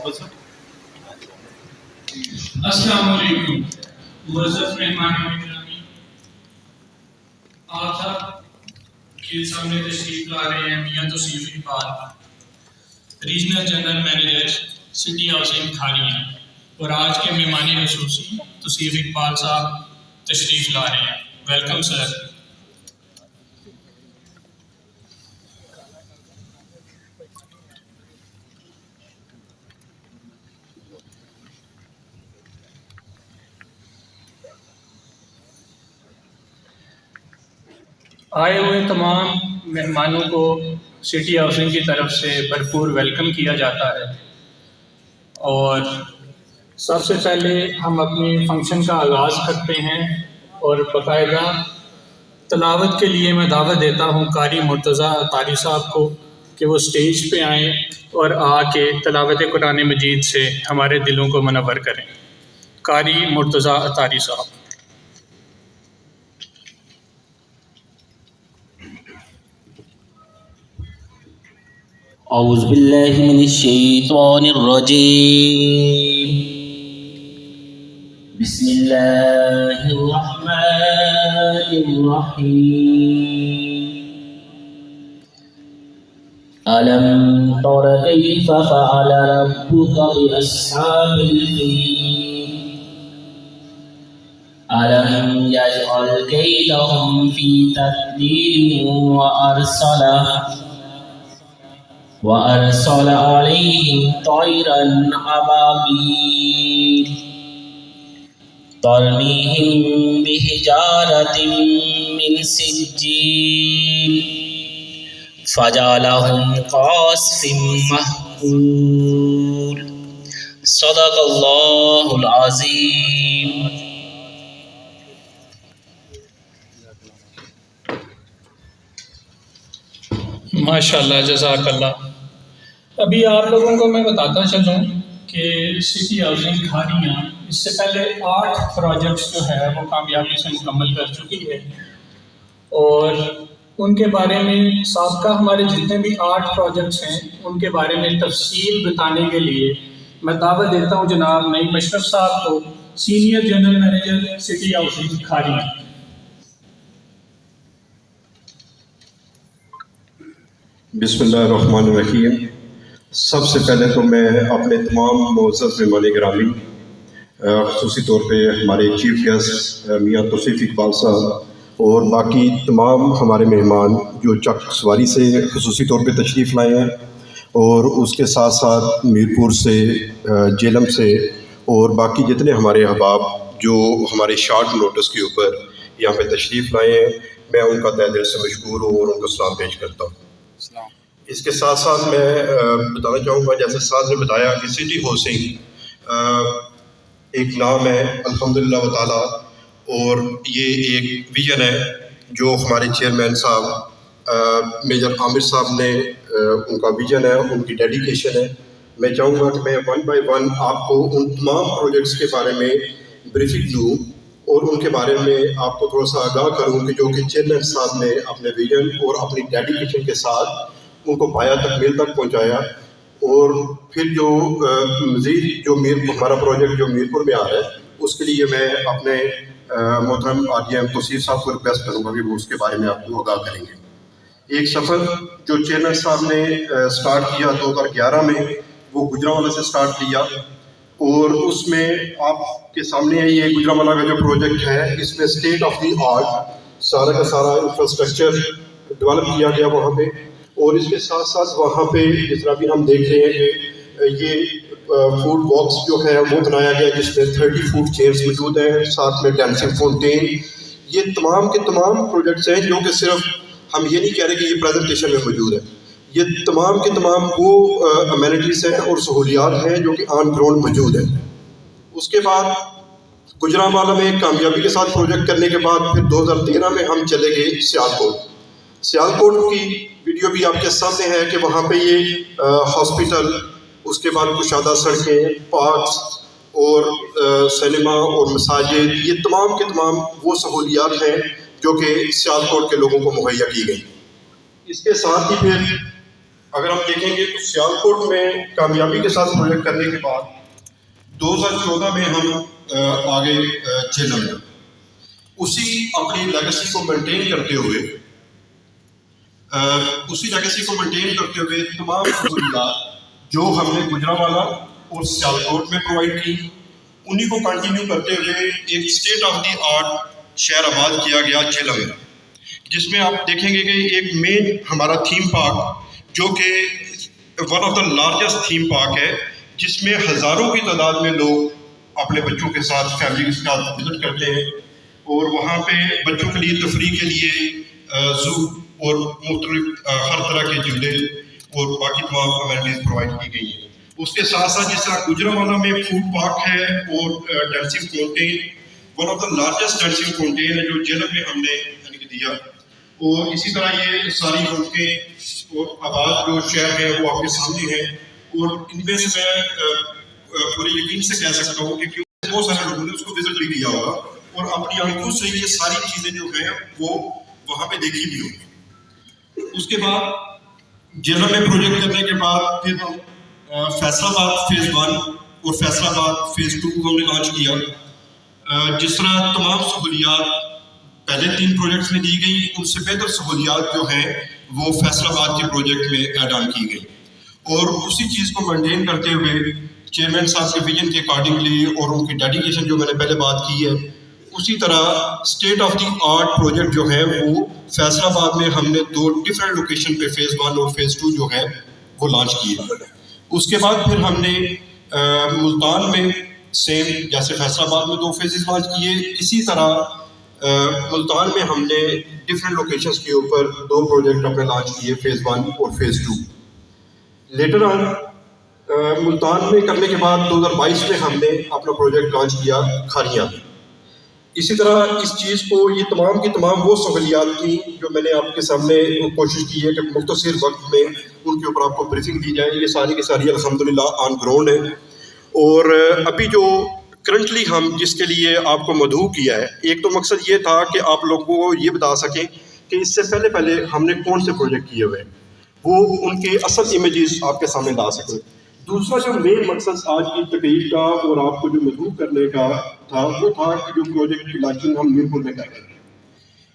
السلام علیکم معزز مہمان گرامی، آپ سب کے سامنے تشریف لا رہے ہیں Mian Tauseef Iqbal, regional general manager city housing Kharian, اور آج کے مہمان خصوصی توصیف اقبال صاحب تشریف لا رہے ہیں۔ Welcome sir. آئے ہوئے تمام مہمانوں کو سٹی ہاؤسنگ کی طرف سے بھرپور ویلکم کیا جاتا ہے، اور سب سے پہلے ہم اپنے فنکشن کا آغاز کرتے ہیں، اور باقاعدہ تلاوت کے لیے میں دعوت دیتا ہوں قاری مرتضیٰ عطاری صاحب کو کہ وہ سٹیج پہ آئیں اور آ کے تلاوت قرآن مجید سے ہمارے دلوں کو منور کریں۔ قاری مرتضیٰ عطاری صاحب۔ اعوذ باللہ من الشیطان الرجیم، بسم اللہ الرحمن الرحیم۔ ألم تر كيف فعل ربك بأصحاب الفيل ألم يجعل كيدهم في تدليل وأرسل عليهم طيرا أبابيل ترميهم بحجارة من سجيل فجعلهم كعصف مأكول۔ صدق اللہ العظیم۔ ماشاء اللہ، جزاک اللہ۔ ابھی آپ لوگوں کو میں بتاتا چلوں کہ سٹی ہاؤسنگ کھاریاں اس سے پہلے 8 پروجیکٹس جو ہے وہ کامیابی سے مکمل کر چکی ہے، اور ان کے بارے میں سابقہ ہمارے جتنے بھی 8 پروجیکٹس ہیں ان کے بارے میں تفصیل بتانے کے لیے میں دعوت دیتا ہوں جناب نعیم اشرف صاحب کو، senior general manager city housing Kharian. بسم اللہ الرحمن الرحیم۔ سب سے پہلے تو میں اپنے تمام معزز مہمان گرامی، خصوصی طور پہ ہمارے چیف گیسٹ میاں توصیف اقبال صاحب اور باقی تمام ہمارے مہمان جو چک سواری سے خصوصی طور پہ تشریف لائے ہیں، اور اس کے ساتھ ساتھ میرپور سے، جیلم سے، اور باقی جتنے ہمارے احباب جو ہمارے شارٹ نوٹس کے اوپر یہاں پہ تشریف لائے ہیں، میں ان کا تہ دل سے مشکور ہوں اور ان کو سلام پیش کرتا ہوں۔ اس کے ساتھ ساتھ میں بتانا چاہوں گا، جیسے ساتھ نے بتایا کہ سٹی ہاؤسنگ ایک نام ہے الحمدللہ و تعالی، اور یہ ایک ویژن ہے جو ہمارے چیئرمین صاحب میجر عامر صاحب نے، ان کا ویژن ہے، ان کی ڈیڈیکیشن ہے۔ میں چاہوں گا کہ میں 1 بائی 1 آپ کو ان تمام پروجیکٹس کے بارے میں بریفنگ دوں اور ان کے بارے میں آپ کو تھوڑا سا آگاہ کروں کہ جو کہ چیئرمین صاحب نے اپنے ویژن اور اپنی ڈیڈیکیشن کے ساتھ ان کو پایا تکمیل تک پہنچایا، اور پھر جو مزید جو ہمارا پروجیکٹ جو میرپور میں آ رہا ہے اس کے لیے میں اپنے محترم RDM توصیف صاحب کو ریکویسٹ کروں گا کہ وہ اس کے بارے میں آپ کو آگاہ کریں گے۔ ایک سفر جو چیئرمین صاحب نے سٹارٹ کیا 2011 میں، وہ گجرانوالہ سے سٹارٹ کیا، اور اس میں آپ کے سامنے یہ گجرانوالہ کا جو پروجیکٹ ہے، اس میں اسٹیٹ آف دی آرٹ سارا کا سارا انفراسٹرکچر ڈیولپ کیا گیا وہاں پہ، اور اس کے ساتھ ساتھ وہاں پہ جس طرح بھی ہم دیکھ رہے ہیں کہ یہ فوڈ باکس جو ہے وہ بنایا گیا، جس میں 30 فوڈ چیئرس موجود ہیں، ساتھ میں ڈانسنگ فاؤنٹین۔ یہ تمام کے تمام پروجیکٹس ہیں جو کہ صرف ہم یہ نہیں کہہ رہے کہ یہ پریزنٹیشن میں موجود ہے، یہ تمام کے تمام وہ امینٹیز ہیں اور سہولیات ہیں جو کہ آن گراؤنڈ موجود ہیں۔ اس کے بعد گجرانوالہ میں کامیابی کے ساتھ پروجیکٹ کرنے کے بعد پھر 2013 میں ہم چلے گئے سیالکوٹ کی ویڈیو بھی آپ کے سامنے ہے کہ وہاں پہ یہ ہاسپٹل، اس کے بعد کشادہ سڑکیں، پارکس اور سینما اور مساجد، یہ تمام کے تمام وہ سہولیات ہیں جو کہ سیالکوٹ کے لوگوں کو مہیا کی گئی۔ اس کے ساتھ ہی پھر اگر ہم دیکھیں گے تو سیالکوٹ میں کامیابی کے ساتھ پروجیکٹ کرنے کے بعد 2014 میں ہم آگے جہلم میں اسی اپنی لیگیسی کو مینٹین کرتے ہوئے تمام سہولیات جو ہم نے گجرانوالہ اور سیالکوٹ میں پرووائڈ کی انہی کو کنٹینیو کرتے ہوئے ایک اسٹیٹ آف دی آرٹ شہر آباد کیا گیا جہلم میں، جس میں آپ دیکھیں گے کہ ایک مین ہمارا تھیم پارک جو کہ one of the largest theme park ہے، جس میں ہزاروں کی تعداد میں لوگ اپنے بچوں کے ساتھ فیملی کے ساتھ وزٹ کرتے ہیں، اور وہاں پہ بچوں کے لیے تفریح کے لیے زو اور مختلف ہر طرح کے جھولے اور باقی تمام امینٹیز پرووائڈ کی گئی ہیں۔ اس کے ساتھ ساتھ جس طرح گجرانوالہ میں فوڈ پارک ہے اور dancing fountain, one of the largest dancing fountain ہے جو جہلم میں ہم نے دیا، اور اسی طرح یہ ساری ملکیں اور آباد جو شہر ہیں وہ آپ کے سامنے ہیں، اور ان میں سے میں پورے یقین سے کہہ سکتا ہوں کہ بہت سارے لوگوں نے اس کو وزٹ بھی کیا ہوگا اور اپنی آنکھوں سے یہ ساری چیزیں جو ہیں وہ وہاں پہ دیکھی بھی ہوگی۔ اس کے بعد جہلم میں پروجیکٹ کرنے کے بعد پھر ہم فیصل آباد فیز 1 اور فیصل آباد فیز 2 کو ہم نے لانچ کیا۔ جس طرح تمام سہولیات پہلے 3 پروجیکٹس میں دی گئی، ان سے بہتر سہولیات جو ہیں وہ فیصل آباد کے پروجیکٹ میں ایڈ آن کی گئی، اور اسی چیز کو مینٹین کرتے ہوئے چیئرمین صاحب کے ویژن کے اکارڈنگلی اور ان کی ڈیڈیکیشن جو میں نے پہلے بات کی ہے، اسی طرح state of the art project جو ہے وہ فیصل آباد میں ہم نے 2 ڈفرینٹ لوکیشن پہ فیز 1 اور فیز 2 جو ہے وہ لانچ کیے۔ اس کے بعد پھر ہم نے ملتان میں سیم جیسے فیصل آباد میں 2 فیزز لانچ کیے، اسی طرح ملتان میں ہم نے ڈفرینٹ لوکیشنز کے اوپر 2 پروجیکٹ اپنے لانچ کیے، فیز 1 اور فیز 2۔ لیٹر آن ملتان میں کرنے کے بعد 2022 میں ہم نے اپنا پروجیکٹ لانچ کیا کھاریاں میں۔ اسی طرح اس چیز کو یہ تمام کی تمام وہ سہولیات تھیں جو میں نے آپ کے سامنے کوشش کی ہے کہ مختصر وقت میں ان کے اوپر آپ کو بریفنگ دی جائے، یہ ساری کی ساری الحمدللہ آن گراؤنڈ ہے۔ اور ابھی جو کرنٹلی ہم جس کے لیے آپ کو مدعو کیا ہے، ایک تو مقصد یہ تھا کہ آپ لوگوں کو یہ بتا سکیں کہ اس سے پہلے ہم نے کون سے پروجیکٹ کیے ہوئے ہیں، وہ ان کے اصل امیجز آپ کے سامنے لا سکیں۔ دوسرا جو مین مقصد آج کی تقریر کا اور آپ کو جو مدعو کرنے کا تھا وہ تھا کہ جو پروجیکٹ کی لانچنگ ہم میرپور میں کر رہے ہیں،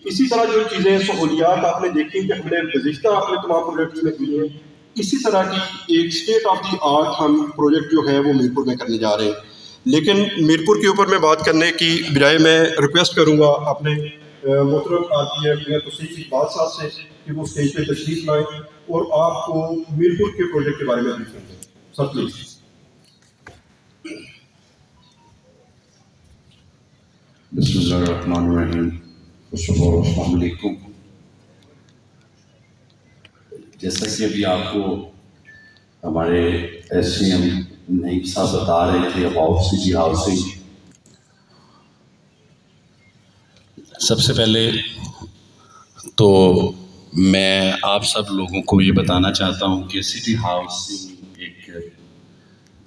اسی طرح جو چیزیں سہولیات آپ نے دیکھی کہ ہم نے گزشتہ اپنے تمام پروجیکٹس میں کی ہیں، اسی طرح کی ایک اسٹیٹ آف دی آرٹ ہم پروجیکٹ جو ہے وہ میرپور میں کرنے جا رہے ہیں۔ لیکن میرپور کے اوپر میں بات کرنے کی بجائے میں ریکویسٹ کروں گا اپنے محترم آرٹی توصیف اقبال صاحب سے کہ وہ اسٹیج پہ تشریف لائیں اور آپ کو میرپور کے پروجیکٹ کے بارے میں بریفنگ دیں۔ Sir please. بسم اللہ الرحمن الرحیم، السلام علیکم۔ جیسا کہ ابھی آپ کو ہمارے ایس سی ایم نعیم صاحب بتا رہے تھے اباؤٹ سٹی ہاؤسنگ، سب سے پہلے تو میں آپ سب لوگوں کو یہ بتانا چاہتا ہوں کہ سٹی ہاؤسنگ ایک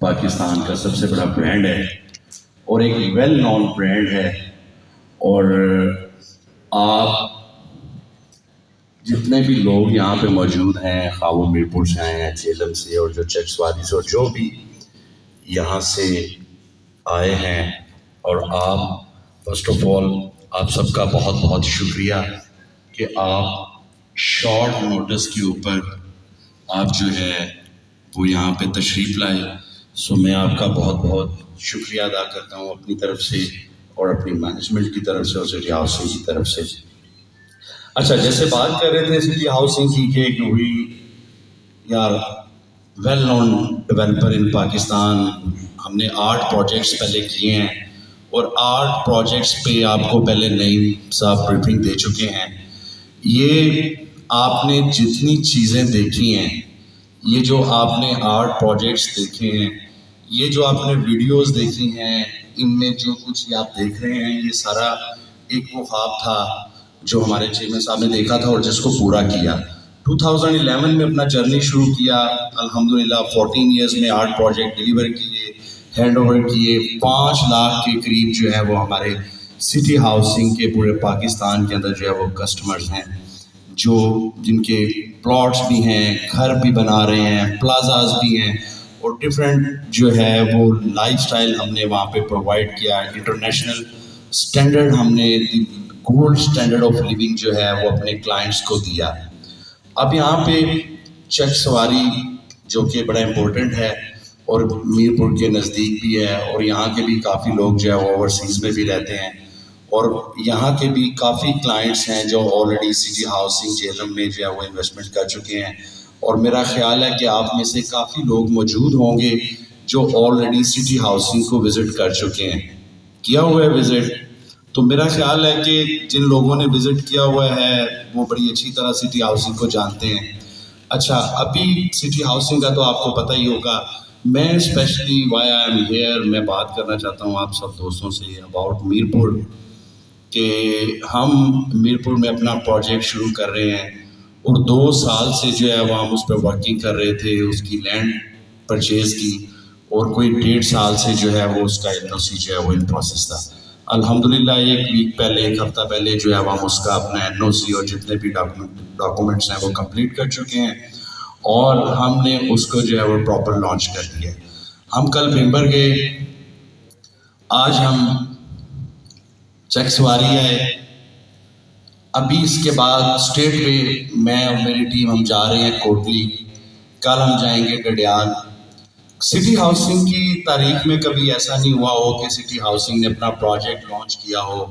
پاکستان کا سب سے بڑا برانڈ ہے اور ایک ویل نون برانڈ ہے، اور آپ جتنے بھی لوگ یہاں پہ موجود ہیں، خواہ وہ میرپور سے آئے ہیں، جہلم سے، اور جو چک سواری سے، اور جو بھی یہاں سے آئے ہیں، اور آپ فرسٹ آف آل آپ سب کا بہت بہت شکریہ کہ آپ شارٹ نوٹس کے اوپر آپ جو ہے وہ یہاں پہ تشریف لائے۔ سو میں آپ کا بہت بہت شکریہ ادا کرتا ہوں اپنی طرف سے اور اپنی مینجمنٹ کی طرف سے اور سٹی ہاؤسنگ کی طرف سے۔ اچھا، جیسے بات کر رہے تھے سٹی ہاؤسنگ کی کہ وی یار ویل نون ڈیولپر ان پاکستان، ہم نے 8 پروجیکٹس پہلے کیے ہیں، اور 8 پروجیکٹس پہ آپ کو پہلے نعیم صاحب بریفنگ دے چکے ہیں۔ یہ آپ نے جتنی چیزیں دیکھی ہیں، یہ جو آپ نے 8 پروجیکٹس دیکھے ہیں، یہ جو آپ نے ویڈیوز دیکھی ہیں، ان میں جو کچھ یہ آپ دیکھ رہے ہیں، یہ سارا ایک وہ خواب تھا جو ہمارے چیئرمین صاحب نے دیکھا تھا اور جس کو پورا کیا۔ 2011 میں اپنا جرنی شروع کیا، الحمدللہ 14 ایئرز میں 8 پروجیکٹ ڈیلیور کیے، ہینڈ اوور کیے، 5 لاکھ کے قریب جو ہے وہ ہمارے سٹی ہاؤسنگ کے پورے پاکستان کے اندر جو ہے وہ کسٹمرز ہیں جو جن کے پلاٹس بھی ہیں، گھر بھی بنا رہے ہیں، پلازاز بھی ہیں، اور ڈفرینٹ جو ہے وہ لائف سٹائل ہم نے وہاں پہ پرووائڈ کیا ہے. انٹرنیشنل اسٹینڈرڈ ہم نے گولڈ اسٹینڈرڈ آف لیونگ جو ہے وہ اپنے کلائنٹس کو دیا. اب یہاں پہ چک سواری جو کہ بڑا امپورٹنٹ ہے اور میر پور کے نزدیک بھی ہے، اور یہاں کے بھی کافی لوگ جو ہے وہ اوورسیز میں بھی رہتے ہیں، اور یہاں کے بھی کافی کلائنٹس ہیں جو آلریڈی سٹی ہاؤسنگ جہلم میں جو ہے وہ انویسٹمنٹ کر چکے ہیں. اور میرا خیال ہے کہ آپ میں سے کافی لوگ موجود ہوں گے جو آلریڈی سٹی ہاؤسنگ کو وزٹ کر چکے ہیں، کیا ہوا ہے وزٹ. تو میرا خیال ہے کہ جن لوگوں نے وزٹ کیا ہوا ہے وہ بڑی اچھی طرح سٹی ہاؤسنگ کو جانتے ہیں. اچھا، ابھی سٹی ہاؤسنگ کا تو آپ کو پتہ ہی ہوگا. میں especially why I am here میں بات کرنا چاہتا ہوں آپ سب دوستوں سے اباؤٹ میر پور، کہ ہم میر پور میں اپنا پروجیکٹ شروع کر رہے ہیں، اور 2 سال سے جو ہے وہ ہم اس پہ ورکنگ کر رہے تھے، اس کی لینڈ پرچیز کی، اور کوئی 1.5 سال سے جو ہے وہ اس کا NOC جو ہے وہ ان پروسیس تھا. الحمدللہ 1 ویک پہلے، 1 ہفتہ پہلے جو ہے وہ ہم اس کا اپنا NOC اور جتنے بھی ڈاکومنٹس ہیں وہ کمپلیٹ کر چکے ہیں، اور ہم نے اس کو جو ہے وہ پراپر لانچ کر دیا. ہم کل بھمبر گئے، آج ہم چک سواری آئے. ابھی اس کے بعد اسٹیٹ پہ میں اور میری ٹیم ہم جا رہے ہیں کوٹلی، کل ہم جائیں گے ڈڈیال. سٹی ہاؤسنگ کی تاریخ میں کبھی ایسا نہیں ہوا ہو کہ سٹی ہاؤسنگ نے اپنا پروجیکٹ لانچ کیا ہو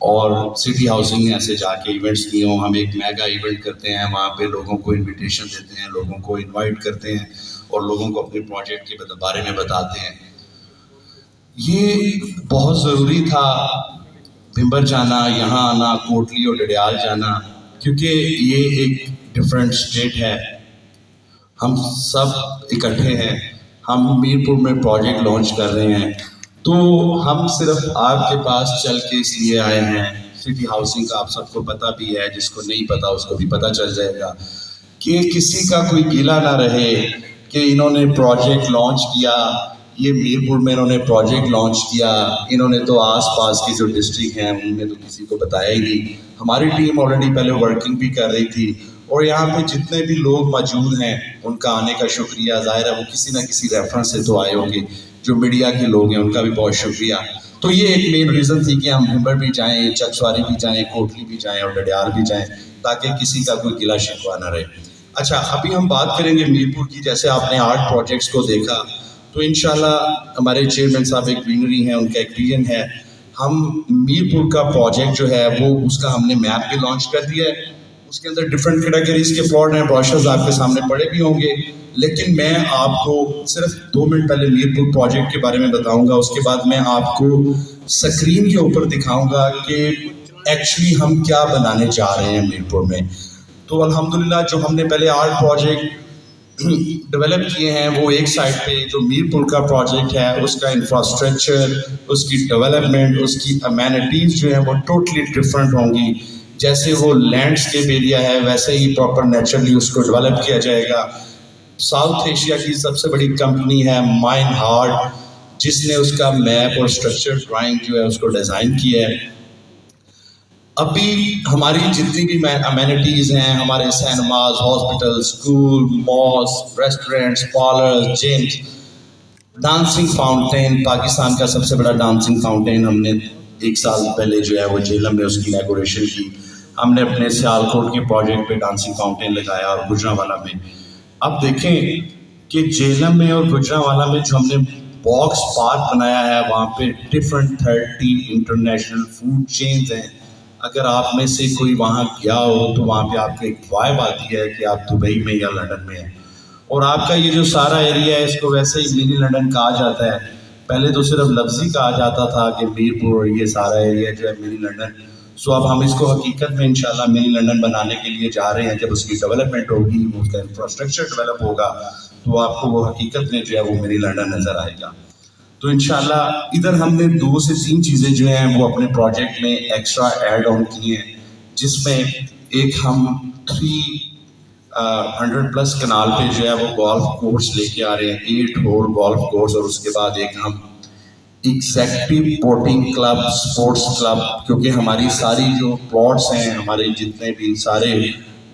اور سٹی ہاؤسنگ نے ایسے جا کے ایونٹس کیے ہوں. ہم ایک میگا ایونٹ کرتے ہیں، وہاں پہ لوگوں کو انویٹیشن دیتے ہیں، لوگوں کو انوائٹ کرتے ہیں، اور لوگوں کو اپنے پروجیکٹ کے بارے میں بتاتے ہیں. یہ بہت ضروری تھا بھمبر جانا، یہاں آنا، کوٹلی اور ڈڈیال جانا، کیونکہ یہ ایک ڈفرینٹ اسٹیٹ ہے. ہم سب اکٹھے ہیں، ہم میر پور میں پروجیکٹ لانچ کر رہے ہیں، تو ہم صرف آپ کے پاس چل کے اس لیے آئے ہیں. سٹی ہاؤسنگ کا آپ سب کو پتہ بھی ہے، جس کو نہیں پتہ اس کو بھی پتہ چل جائے گا، کہ کسی کا کوئی گلہ نہ رہے کہ انہوں نے پروجیکٹ لانچ کیا، یہ میر پور میں انہوں نے پروجیکٹ لانچ کیا، انہوں نے تو آس پاس کی جو ڈسٹرکٹ ہیں ان میں تو کسی کو بتایا ہی نہیں. ہماری ٹیم آلریڈی پہلے ورکنگ بھی کر رہی تھی، اور یہاں پہ جتنے بھی لوگ موجود ہیں ان کا آنے کا شکریہ. ظاہر ہے وہ کسی نہ کسی ریفرنس سے تو آئے ہوں گے، جو میڈیا کے لوگ ہیں ان کا بھی بہت شکریہ. تو یہ ایک مین ریزن تھی کہ ہم بھمبر بھی جائیں، چک سواری بھی جائیں، کوٹلی بھی جائیں اور ڈڈیال بھی جائیں، تاکہ کسی کا کوئی گلہ شکوہ نہ رہے. اچھا، ابھی ہم بات کریں گے میر پور کی. جیسے آپ نے 8 پروجیکٹس کو دیکھا، تو انشاءاللہ ہمارے چیئرمین صاحب ایک ویژنری ہیں، ان کا ایک ویژن ہے. ہم میر پور کا پروجیکٹ جو ہے وہ اس کا ہم نے میپ بھی لانچ کر دیا ہے. اس کے اندر ڈفرینٹ کیٹیگریز کے پلاٹ ہیں، بروشرز آپ کے سامنے پڑے بھی ہوں گے، لیکن میں آپ کو صرف 2 منٹ پہلے میر پور پروجیکٹ کے بارے میں بتاؤں گا. اس کے بعد میں آپ کو سکرین کے اوپر دکھاؤں گا کہ ایکچولی ہم کیا بنانے جا رہے ہیں میر پور میں. تو الحمدللہ جو ہم نے پہلے 8 پروجیکٹ ڈیولپ کیے ہیں، وہ ایک سائڈ پہ جو میر پور کا پروجیکٹ ہے اس کا انفراسٹرکچر، اس کی ڈیولپمنٹ، اس کی امینٹیز جو ہیں وہ ٹوٹلی ڈفرینٹ ہوں گی. جیسے وہ لینڈسکیپ ایریا ہے ویسے ہی پراپر نیچرلی اس کو ڈیولپ کیا جائے گا. ساؤتھ ایشیا کی سب سے بڑی کمپنی ہے مائن ہارٹ، جس نے اس کا میپ اور اسٹرکچر ڈرائنگ جو ہے اس کو ڈیزائن کیا ہے. ابھی ہماری جتنی بھی امینٹیز ہیں، ہمارے cinemas, hospital, school, malls, restaurants, parlours, gyms, dancing fountain, Pakistan کا سب سے بڑا ڈانسنگ فاؤنٹین ہم نے 1 سال پہلے جو ہے وہ جہلم میں اس کی اناگوریشن کی. ہم نے اپنے سیالکوٹ کے پروجیکٹ پہ ڈانسنگ فاؤنٹین لگایا، اور گجرانوالہ میں. اب دیکھیں کہ جہلم میں اور گجرانوالہ میں جو ہم نے باکس پارک بنایا ہے، وہاں پہ ڈفرینٹ 30 انٹرنیشنل فوڈ چینز ہیں. اگر آپ میں سے کوئی وہاں گیا ہو تو وہاں پہ آپ کو ایک وائب آتی ہے کہ آپ دبئی میں یا لنڈن میں ہیں. اور آپ کا یہ جو سارا ایریا ہے اس کو ویسے ہی منی لنڈن کہا جاتا ہے. پہلے تو صرف لفظی کہا جاتا تھا کہ میر پور یہ سارا ایریا جو ہے منی لنڈن. سو اب ہم اس کو حقیقت میں انشاءاللہ منی لنڈن بنانے کے لیے جا رہے ہیں. جب اس کی ڈیولپمنٹ ہوگی، اس کا انفراسٹرکچر ڈیولپ ہوگا، تو آپ کو وہ حقیقت میں جو ہے وہ منی لنڈن نظر آئے گا. تو انشاءاللہ ادھر ہم نے 2 سے 3 چیزیں جو ہیں وہ اپنے پروجیکٹ میں ایکسٹرا ایڈ آن کی ہیں، جس میں ایک ہم 300+ کنال پہ جو ہے وہ گولف کورس لے کے آ رہے ہیں، 8 ہول گولف کورس. اور اس کے بعد ایک ہم executive boating club, sports club, کیونکہ ہماری ساری جو پلاٹس ہیں، ہمارے جتنے بھی سارے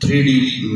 3D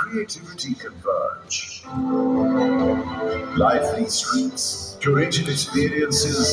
Creativity converge. Lively streets, curated experiences,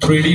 3D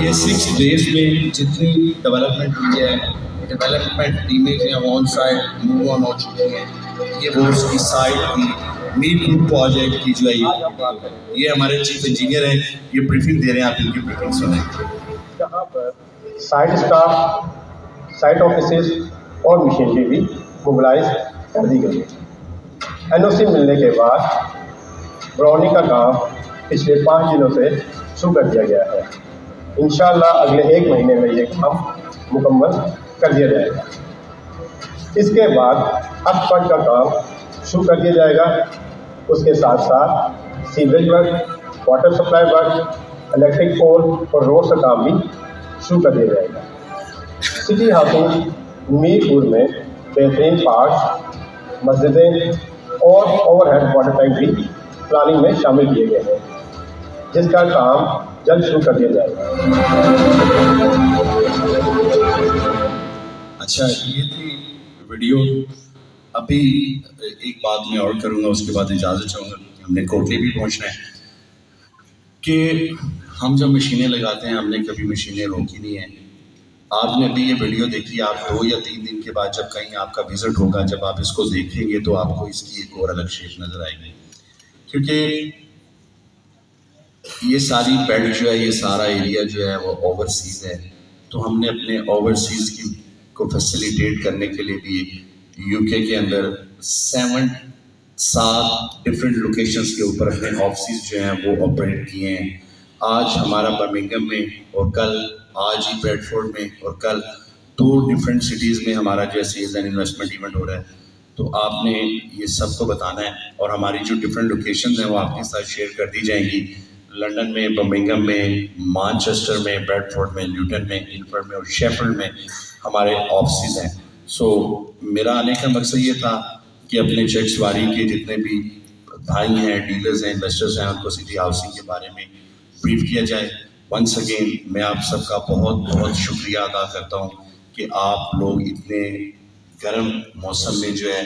یہ 6 days میں جتنی ڈیولپمنٹ ہوئی ہے، ڈیولپمنٹ ٹیمیں جو ہیں وہ آن سائٹ موو آن ہو چکی ہیں. یہ وہ اس کی سائٹ کی میٹ پور پروجیکٹ کی جو ہے یہ ہمارے چیف انجینئر ہیں، یہ بریفنگ دے رہے ہیں. آپ ان کی بریفنگ سنیں. یہاں پر سائٹ اسٹاف، سائٹ آفیسز اور مشینری بھی موبلائز کر دی گئی. NOC ملنے کے بعد براؤننگ کا کام پچھلے 5 دنوں سے شروع کر دیا گیا ہے. انشاءاللہ اگلے 1 مہینے میں یہ کام مکمل کر دیا جائے گا. اس کے بعد ہٹ فنڈ کا کام شروع کر دیا جائے گا. اس کے ساتھ ساتھ sewerage work, water supply work, electric pole اور روڈ کا کام بھی شروع کر دیا جائے گا. سٹی ہاؤسنگ میر پور میں بہترین پارکس، مسجدیں اور اوور ہیڈ واٹر ٹینک بھی پلاننگ میں شامل کیے گئے ہیں، جس کا کام جلد شروع کر دیا جائے گا. اچھا، یہ تھی ویڈیو. ابھی ایک بات میں اور کروں گا، اس کے بعد اجازت چاہوں گا. ہم نے کوٹلی بھی پہنچنا ہے کہ ہم جب مشینیں لگاتے ہیں، ہم نے کبھی مشینیں روکی نہیں ہیں. آپ نے ابھی یہ ویڈیو دیکھی، آپ 2 یا 3 دن کے بعد جب کہیں آپ کا وزٹ ہوگا، جب آپ اس کو دیکھیں گے تو آپ کو اس کی ایک اور الگ شیپ نظر آئے گی. کیونکہ یہ ساری بیڈ جو ہے، یہ سارا ایریا جو ہے وہ اوورسیز ہے. تو ہم نے اپنے اوورسیز کی کو فیسیلیٹیٹ کرنے کے لیے بھی UK کے اندر 7 ڈفرینٹ لوکیشنز کے اوپر اپنے آفسز جو ہیں وہ آپریٹ کیے ہیں. آج ہمارا برمنگھم میں اور کل آج ہی بریڈ فورڈ میں اور کل 2 ڈفرینٹ سٹیز میں ہمارا جو ہے سیلز اینڈ انویسٹمنٹ ایونٹ ہو رہا ہے. تو آپ نے یہ سب کو بتانا ہے اور ہماری جو ڈفرینٹ لوکیشنز ہیں وہ آپ کے ساتھ شیئر کر دی جائیں گی. لنڈن میں، برمنگھم میں، مانچسٹر میں، بریڈ فورڈ میں، نیوٹن میں، انفرڈ میں اور شیفرڈ میں ہمارے آفسز ہیں. سو میرا آنے کا مقصد یہ تھا کہ اپنے چیک سواری کے جتنے بھی بھائی ہیں، ڈیلرز ہیں، انویسٹرز ہیں، ان کو سٹی ہاؤسنگ کے بارے میں بریف کیا جائے. ونس اگین میں آپ سب کا بہت بہت شکریہ ادا کرتا ہوں کہ آپ لوگ اتنے گرم موسم میں جو ہے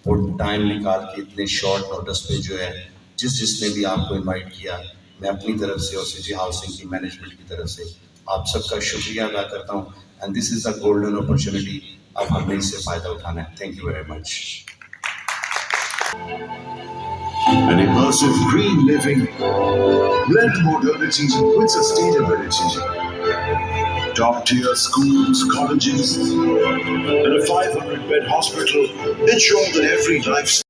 وہ ٹائم نکال کے اتنے شارٹ نوٹس پہ جو ہے جس نے بھی آپ کو انوائٹ کیا، میں اپنی طرف سے اور سٹی ہاؤسنگ کی مینجمنٹ کی طرف سے آپ سب کا شکریہ ادا کرتا ہوں. And this is a golden opportunity. اب ہم نے اس سے فائدہ اٹھانا ہے. Thank you very much. An immersive green living, blend modernity with sustainability. Top-tier schools, colleges, and a 500-bed hospital ensure that every lifestyle